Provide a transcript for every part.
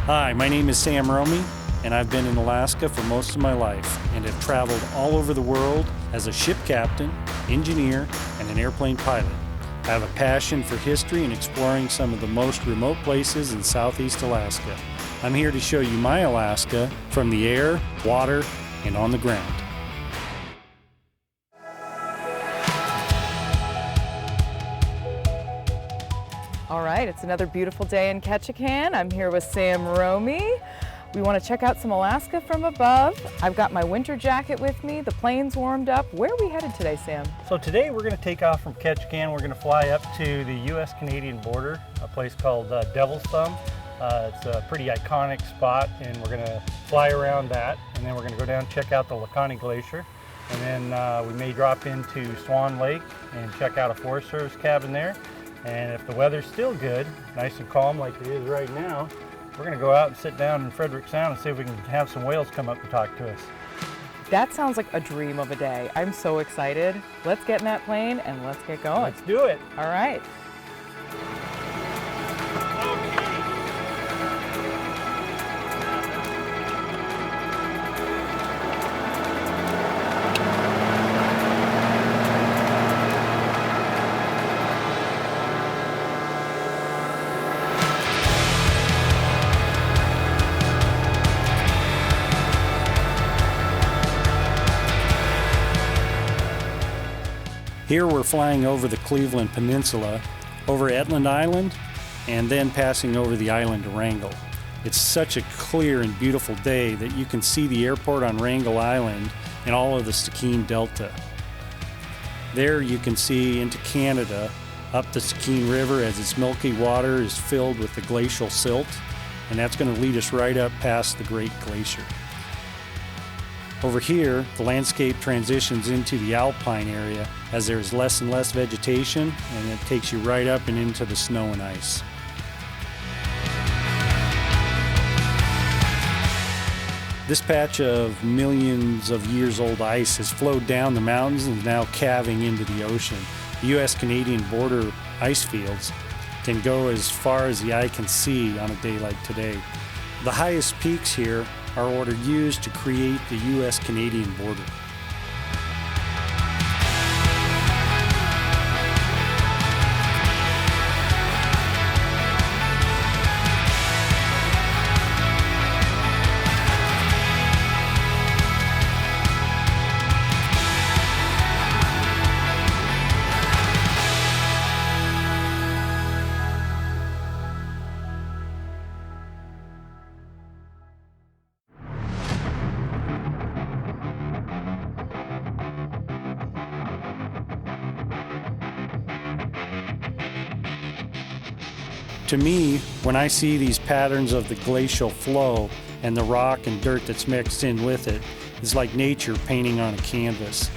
Hi, my name is Sam Romey, and I've been in Alaska for most of my life and have traveled all over the world as a ship captain, engineer, and an airplane pilot. I have a passion for history and exploring some of the most remote places in Southeast Alaska. I'm here to show you my Alaska from the air, water, and on the ground. All right, it's another beautiful day in Ketchikan. I'm here with Sam Romey. We want to check out some Alaska from above. I've got my winter jacket with me. The plane's warmed up. Where are we headed today, Sam? So today we're going to take off from Ketchikan. We're going to fly up to the U.S.-Canadian border, a place called Devil's Thumb. It's a pretty iconic spot, and we're going to fly around that, and then we're going to go down and check out the Laakani Glacier. And then we may drop into Swan Lake and check out a Forest Service cabin there. And if the weather's still good, nice and calm like it is right now, we're going to go out and sit down in Frederick Sound and see if we can have some whales come up and talk to us. That sounds like a dream of a day. I'm so excited. Let's get in that plane and let's get going. Let's do it. All right. Here we're flying over the Cleveland Peninsula, over Etland Island, and then passing over the island of Wrangell. It's such a clear and beautiful day that you can see the airport on Wrangell Island and all of the Stikine Delta. There you can see into Canada, up the Stikine River as its milky water is filled with the glacial silt, and that's going to lead us right up past the Great Glacier. Over here, the landscape transitions into the alpine area as there's less and less vegetation, and it takes you right up and into the snow and ice. This patch of millions of years old ice has flowed down the mountains and is now calving into the ocean. The U.S.-Canadian border ice fields can go as far as the eye can see on a day like today. The highest peaks here are what are used to create the U.S.-Canadian border. To me, when I see these patterns of the glacial flow and the rock and dirt that's mixed in with it, it's like nature painting on a canvas.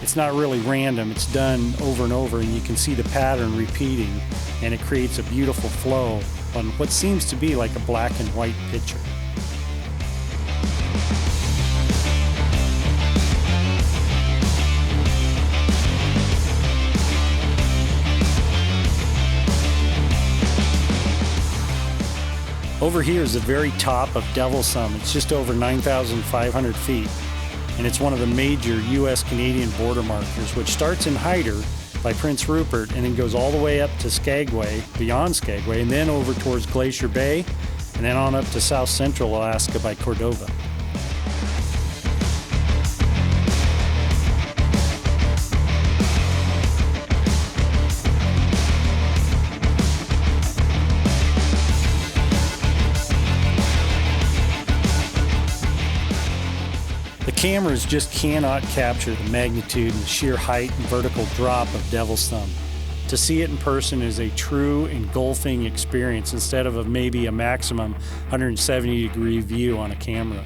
It's not really random, it's done over and over, and you can see the pattern repeating, and it creates a beautiful flow on what seems to be like a black and white picture. Over here is the very top of Devil's Thumb. It's just over 9,500 feet, and it's one of the major U.S.-Canadian border markers, which starts in Hyder by Prince Rupert and then goes all the way up to Skagway, beyond Skagway, and then over towards Glacier Bay, and then on up to south central Alaska by Cordova. The cameras just cannot capture the magnitude and the sheer height and vertical drop of Devil's Thumb. To see it in person is a true engulfing experience instead of maybe a maximum 170-degree view on a camera.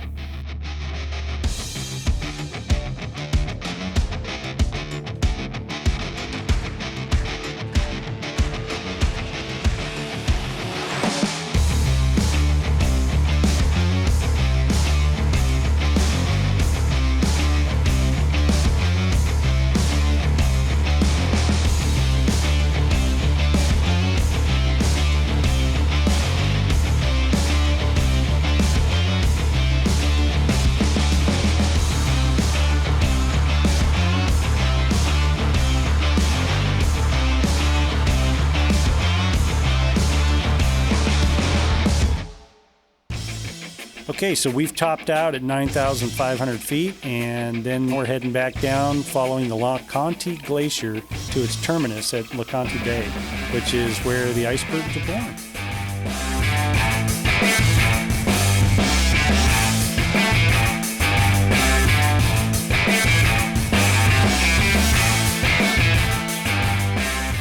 Okay, so we've topped out at 9,500 feet, and then we're heading back down following the LeConte Glacier to its terminus at LeConte Bay, which is where the icebergs are born.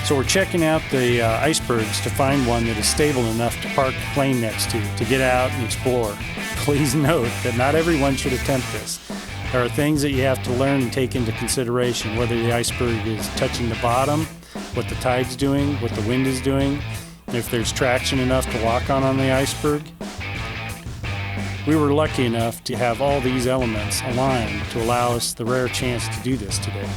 So we're checking out the icebergs to find one that is stable enough to park the plane next to get out and explore. Please note that not everyone should attempt this. There are things that you have to learn and take into consideration, whether the iceberg is touching the bottom, what the tide's doing, what the wind is doing, if there's traction enough to walk on the iceberg. We were lucky enough to have all these elements aligned to allow us the rare chance to do this today.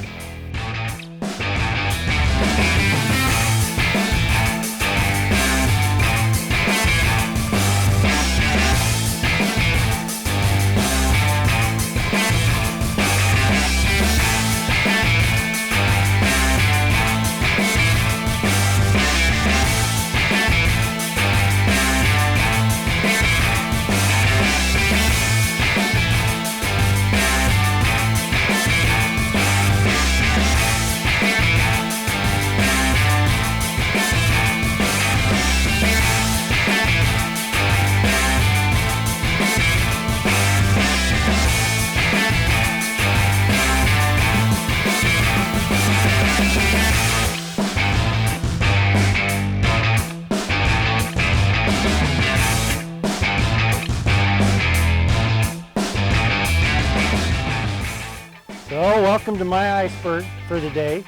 So welcome to my iceberg for the day.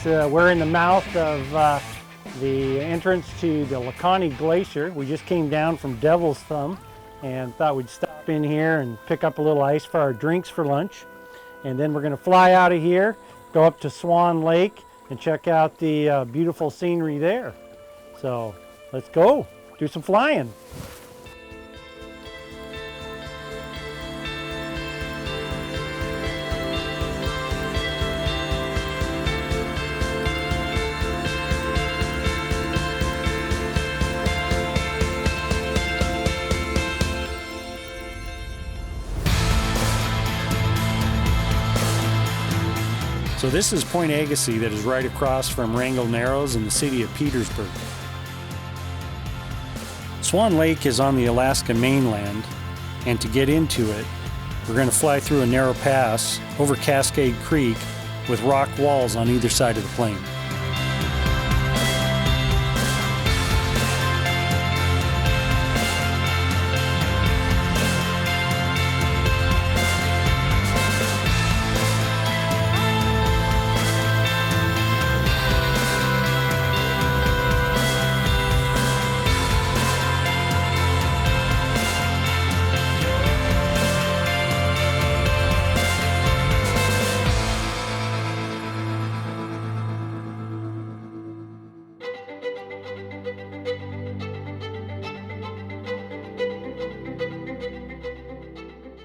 We're in the mouth of the entrance to the LeConte Glacier. We just came down from Devil's Thumb and thought we'd stop in here and pick up a little ice for our drinks for lunch. And then we're going to fly out of here, go up to Swan Lake and check out the beautiful scenery there. So let's go do some flying. So this is Point Agassiz that is right across from Wrangell Narrows in the city of Petersburg. Swan Lake is on the Alaska mainland, and to get into it, we're going to fly through a narrow pass over Cascade Creek with rock walls on either side of the plane.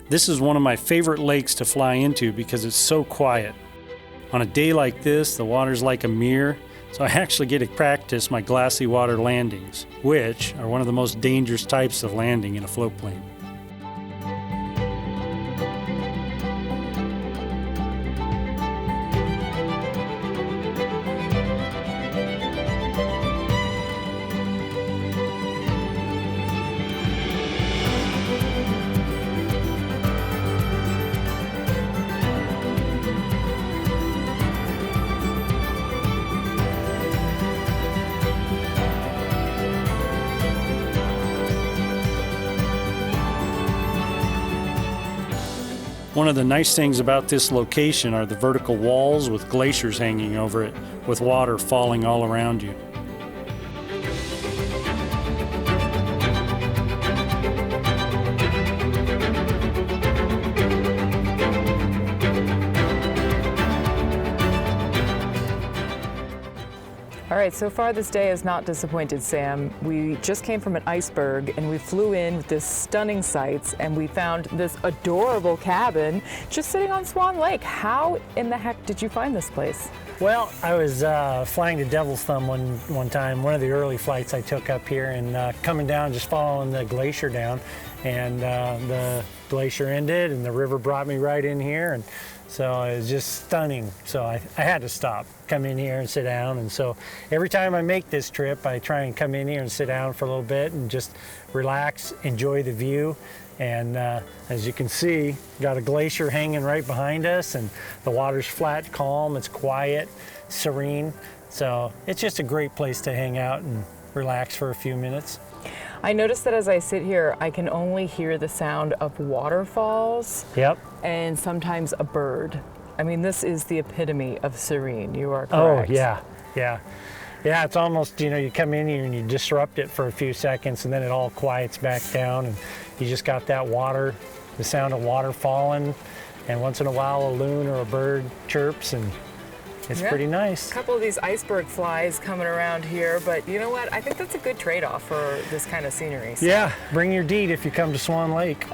This is one of my favorite lakes to fly into because it's so quiet. On a day like this, the water's like a mirror, so I actually get to practice my glassy water landings, which are one of the most dangerous types of landing in a float plane. One of the nice things about this location are the vertical walls with glaciers hanging over it, with water falling all around you. All right, so far this day has not disappointed, Sam. We just came from an iceberg and we flew in with this stunning sights and we found this adorable cabin just sitting on Swan Lake. How in the heck did you find this place? Well, I was flying to Devil's Thumb one time, one of the early flights I took up here, and coming down, just following the glacier down, and the glacier ended and the river brought me right in here, and so it was just stunning. So I had to stop, come in here and sit down, and so every time I make this trip, I try and come in here and sit down for a little bit and just relax, enjoy the view. And as you can see, got a glacier hanging right behind us, and the water's flat, calm, it's quiet, serene. So it's just a great place to hang out and relax for a few minutes. I noticed that as I sit here, I can only hear the sound of waterfalls. Yep. And sometimes a bird. I mean, this is the epitome of serene. You are correct. Oh, yeah, yeah. Yeah, it's almost, you come in here and you disrupt it for a few seconds and then it all quiets back down and you just got that water, the sound of water falling, and once in a while a loon or a bird chirps, and it's pretty nice. A couple of these iceberg flies coming around here, but you know what? I think that's a good trade-off for this kind of scenery. So. Yeah, bring your deed if you come to Swan Lake.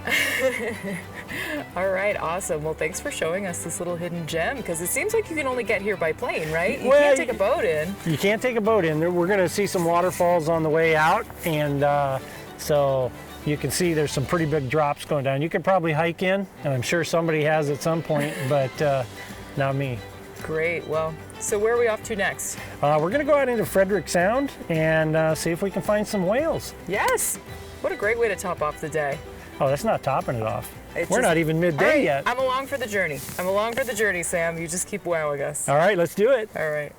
All right, awesome. Well, thanks for showing us this little hidden gem, because it seems like you can only get here by plane, right? You can't take a boat in. You can't take a boat in. We're going to see some waterfalls on the way out, and so you can see there's some pretty big drops going down. You could probably hike in, and I'm sure somebody has at some point, but not me. Great. Well, so where are we off to next? We're going to go out into Frederick Sound and see if we can find some whales. Yes. What a great way to top off the day. Oh, that's not topping it off. We're not even midday yet. I'm along for the journey. I'm along for the journey, Sam. You just keep wowing us. All right, let's do it. All right.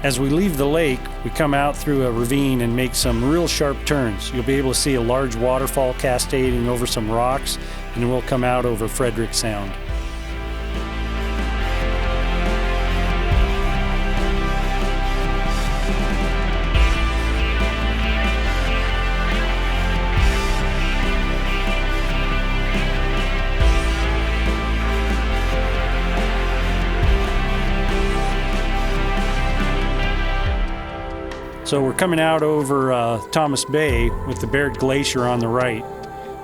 As we leave the lake, we come out through a ravine and make some real sharp turns. You'll be able to see a large waterfall cascading over some rocks, and then we'll come out over Frederick Sound. So we're coming out over Thomas Bay with the Baird Glacier on the right.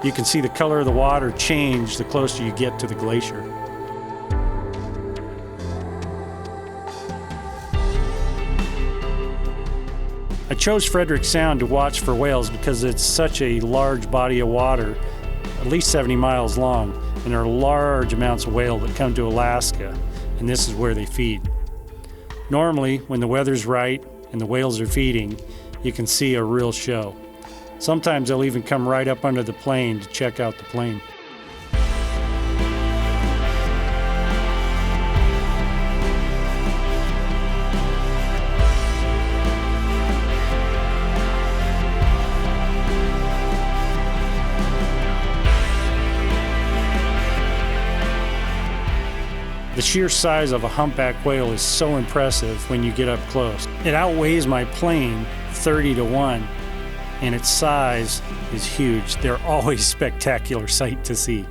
You can see the color of the water change the closer you get to the glacier. I chose Frederick Sound to watch for whales because it's such a large body of water, at least 70 miles long, and there are large amounts of whale that come to Alaska, and this is where they feed. Normally, when the weather's right and the whales are feeding, you can see a real show. Sometimes they'll even come right up under the plane to check out the plane. The sheer size of a humpback whale is so impressive when you get up close. It outweighs my plane 30-1, and its size is huge. They're always a spectacular sight to see.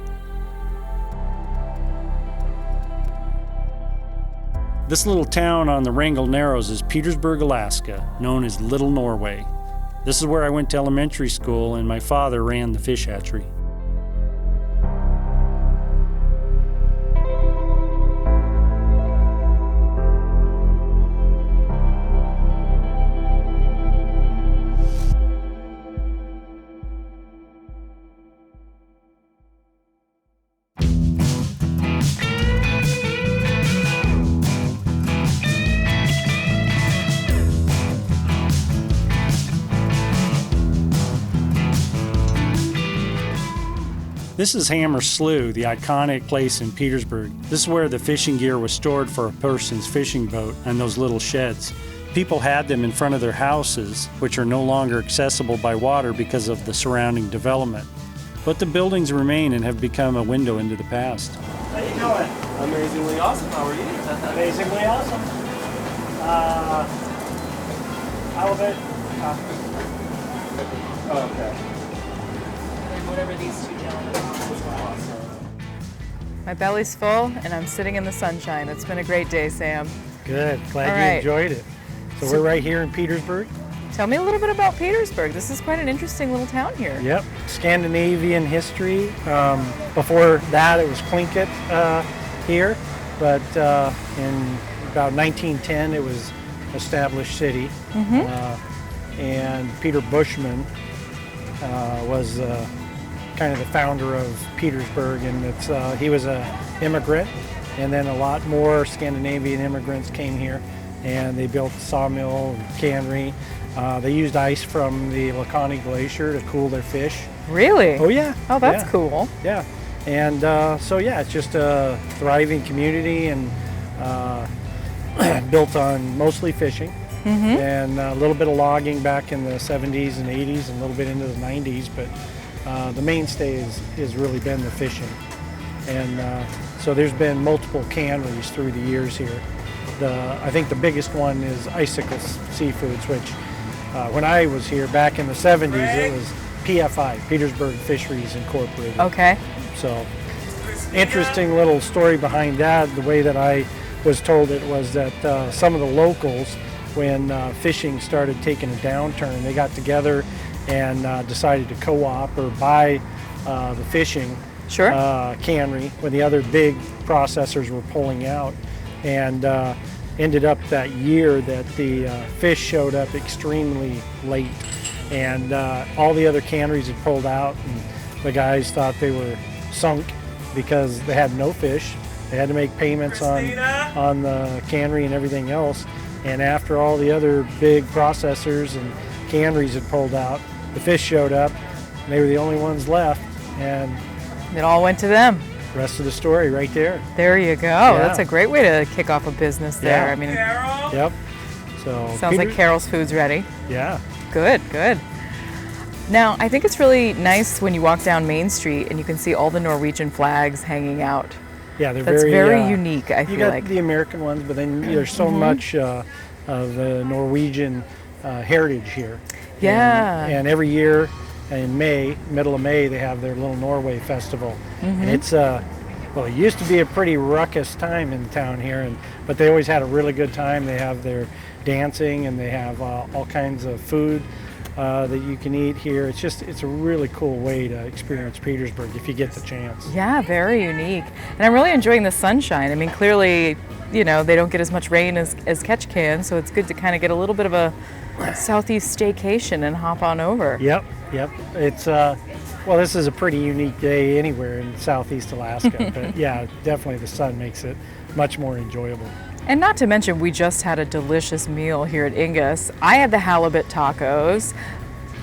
This little town on the Wrangell Narrows is Petersburg, Alaska, known as Little Norway. This is where I went to elementary school, and my father ran the fish hatchery. This is Hammer Slough, the iconic place in Petersburg. This is where the fishing gear was stored for a person's fishing boat in those little sheds. People had them in front of their houses, which are no longer accessible by water because of the surrounding development. But the buildings remain and have become a window into the past. How you doing? Amazingly awesome. How are you? Amazingly awesome. Halibut. Okay. Whatever these two gentlemen want as well. My belly's full and I'm sitting in the sunshine. It's been a great day, Sam. Good. Glad All you right. enjoyed it. So we're right here in Petersburg. Tell me a little bit about Petersburg. This is quite an interesting little town here. Yep. Scandinavian history. Before that, it was Tlingit here, but in about 1910, it was established city. And Peter Bushman was kind of the founder of Petersburg, and he was an immigrant, and then a lot more Scandinavian immigrants came here, and they built a sawmill and cannery. They used ice from the Lake Glacier to cool their fish. Really? Oh yeah. Oh, that's Yeah. cool. Yeah, and so yeah, it's just a thriving community and built on mostly fishing and a little bit of logging back in the 70s and 80s and a little bit into the 90s, but the mainstay has really been the fishing. And so there's been multiple canneries through the years here. I think the biggest one is Icicle Seafoods, which when I was here back in the 70s, it was PFI, Petersburg Fisheries Incorporated. Okay. So interesting little story behind that. The way that I was told it was that some of the locals, when fishing started taking a downturn, they got together and decided to co-op or buy the fishing Sure. cannery when the other big processors were pulling out, and ended up that year that the fish showed up extremely late, and all the other canneries had pulled out, and the guys thought they were sunk because they had no fish. They had to make payments on the cannery and everything else, and after all the other big processors and canneries had pulled out, the fish showed up, and they were the only ones left, and It all went to them. rest of the story right there. There you go. That's a great way to kick off a business there. Yeah. I mean, Yep. So sounds like Peter- Carol's Food's ready. Yeah. Good, good. Now, I think it's really nice when you walk down Main Street and you can see all the Norwegian flags hanging out. Yeah, they're That's very unique, I You feel got like. the American ones, but then there's so much of the Norwegian heritage here. Yeah. And every year in May, middle of May, they have their little Norway festival, and it's well, it used to be a pretty ruckus time in town here, but they always had a really good time. They have their dancing, and they have all kinds of food that you can eat here. It's a really cool way to experience Petersburg if you get the chance. Yeah, very unique. And I'm really enjoying the sunshine. I mean, clearly, they don't get as much rain as Ketchikan, so it's good to kind of get a little bit of a southeast staycation and hop on over. Yep. It's well, this is a pretty unique day anywhere in southeast Alaska, but yeah, definitely the sun makes it much more enjoyable. And not to mention, we just had a delicious meal here at Ingus. I had the halibut tacos.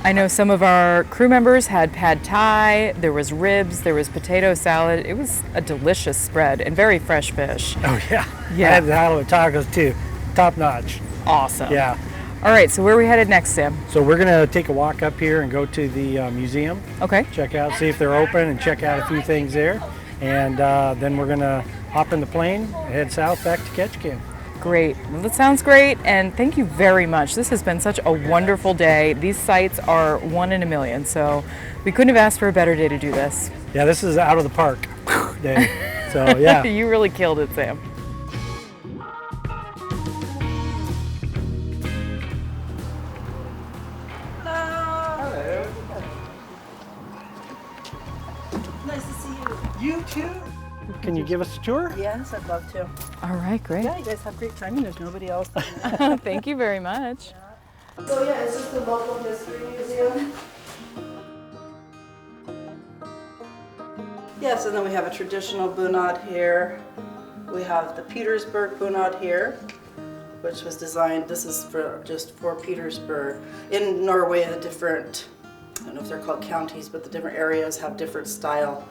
I know some of our crew members had pad thai, there was ribs, there was potato salad. It was a delicious spread and very fresh fish. Oh yeah. Yeah. I had the halibut tacos too, top notch. Awesome. Yeah. All right, so where are we headed next, Sam? So we're gonna take a walk up here and go to the museum, Okay. check out, see if they're open, and check out a few things there, and then we're gonna hop in the plane and head south back to Ketchikan. Great. Well, that sounds great, and thank you very much. This has been such a wonderful day. These sites are one in a million, so we couldn't have asked for a better day to do this. Yeah, this is out of the park day. So yeah. You really killed it, Sam. Nice to see you. You too. Can you give us a tour? Yes, I'd love to. All right, great. Yeah, you guys have great timing. There's nobody else. Thank you very much. So yeah, it's just the local history museum. Yes, and then we have a traditional bunad here. We have the Petersburg bunad here, which was designed, this is just for Petersburg. In Norway, the different I don't know if they're called counties, but the different areas have different style,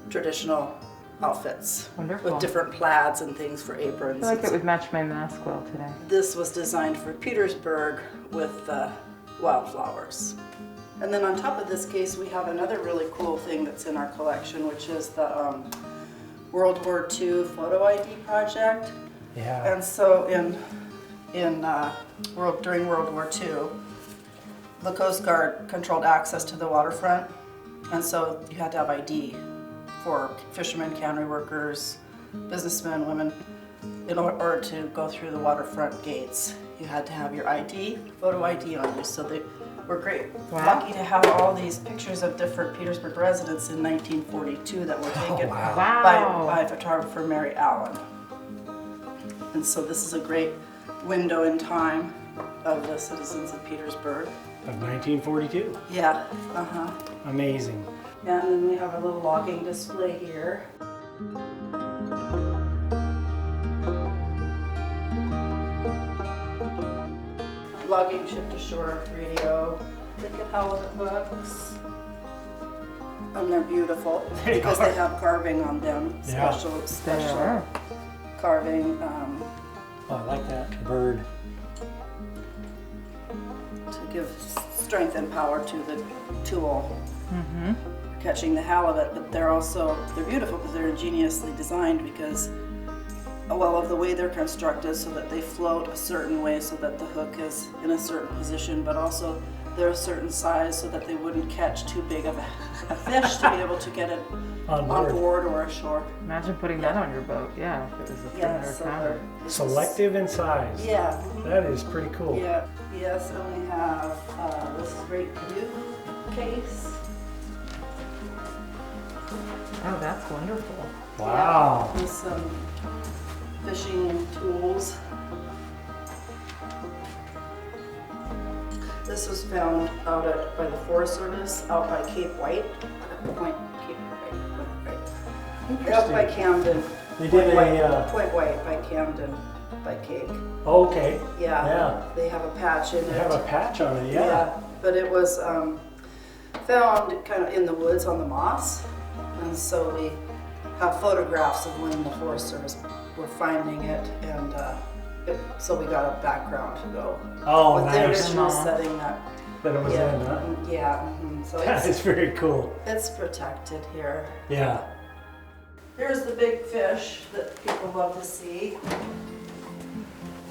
traditional outfits. Wonderful. With different plaids and things for aprons. I feel like it would match my mask well today. This was designed for Petersburg with wildflowers. And then on top of this case, we have another really cool thing that's in our collection, which is the World War II photo ID project. Yeah. And so during World War II, the Coast Guard controlled access to the waterfront, and so you had to have ID for fishermen, cannery workers, businessmen, women. In order to go through the waterfront gates, you had to have your ID, photo ID on you. So they were great. Wow. Lucky to have all these pictures of different Petersburg residents in 1942 that were taken by photographer Mary Allen. And so this is a great window in time of the citizens of Petersburg. Of 1942. Yeah, Amazing. Yeah, and then we have a little logging display here. Logging ship-to-shore radio. Look at how it looks. And they're beautiful because they have carving on them. Special carving. Oh, I like that bird. To give strength and power to the tool. Catching the halibut, but they're beautiful because they're ingeniously designed because, well, of the way they're constructed so that they float a certain way so that the hook is in a certain position, but also they're a certain size so that they wouldn't catch too big of a fish to be able to get it on board or ashore. Imagine putting that on your boat, yeah, if it was a 300 pounder. Selective in size. Yeah. That is pretty cool. Yeah. Yes, and we have this great canoe case. Oh, that's wonderful. Wow. Yeah, with some fishing tools. This was found by the Forest Service out by Cape White. Out by Camden. They did Point White by Camden, by Cape. Okay. Yeah. They have a patch in it. They have a patch on it, yeah. Yeah, but it was found kind of in the woods on the moss. And so we have photographs of when the Forest Service were finding it, and so we got a background to go with the original setting that it was in, huh? Yeah. So That is very cool. It's protected here. Yeah. Here's the big fish that people love to see.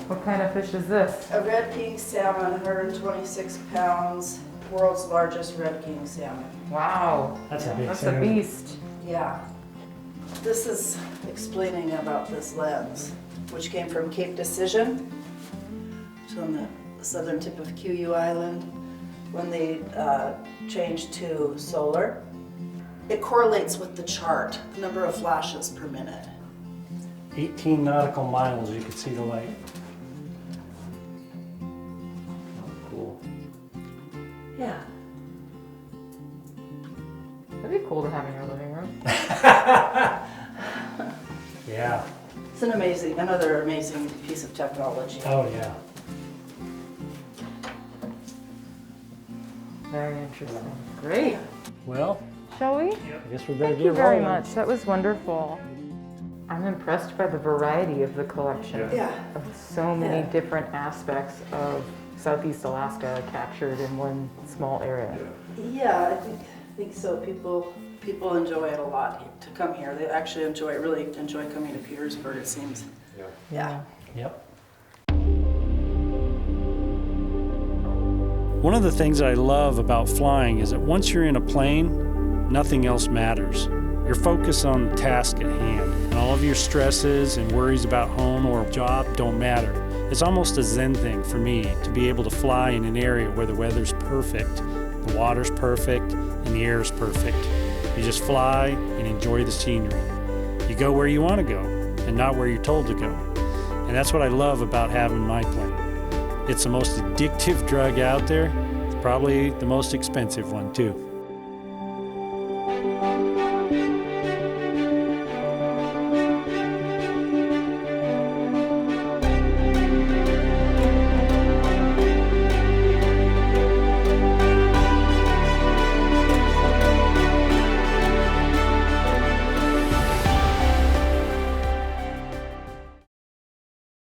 What kind of fish is this? A red king salmon, 126 pounds, world's largest red king salmon. Wow. That's a big That's salmon. a beast. Yeah. This is explaining about this lens, which came from Cape Decision. It's on the southern tip of Kwáan Island. When they changed to solar, it correlates with the chart, the number of flashes per minute. 18 nautical miles, you could see the light. Cool. Yeah. That'd be cool to have in your living room. Yeah. It's another amazing piece of technology. Oh, yeah. Very interesting. Great. Well, Shall we? I guess we better Thank get you very rolling. much. That was wonderful. I'm impressed by the variety of the collection. Yeah. Of so many Yeah. different aspects of Southeast Alaska captured in one small area. Yeah, I think so. People enjoy it a lot to come here. They actually really enjoy coming to Petersburg, it seems. Yeah. Yep. One of the things I love about flying is that once you're in a plane, nothing else matters. You're focused on the task at hand, and all of your stresses and worries about home or job don't matter. It's almost a Zen thing for me to be able to fly in an area where the weather's perfect, the water's perfect, and the air's perfect. You just fly and enjoy the scenery. You go where you want to go, and not where you're told to go. And that's what I love about having my plane. It's the most addictive drug out there, probably the most expensive one too.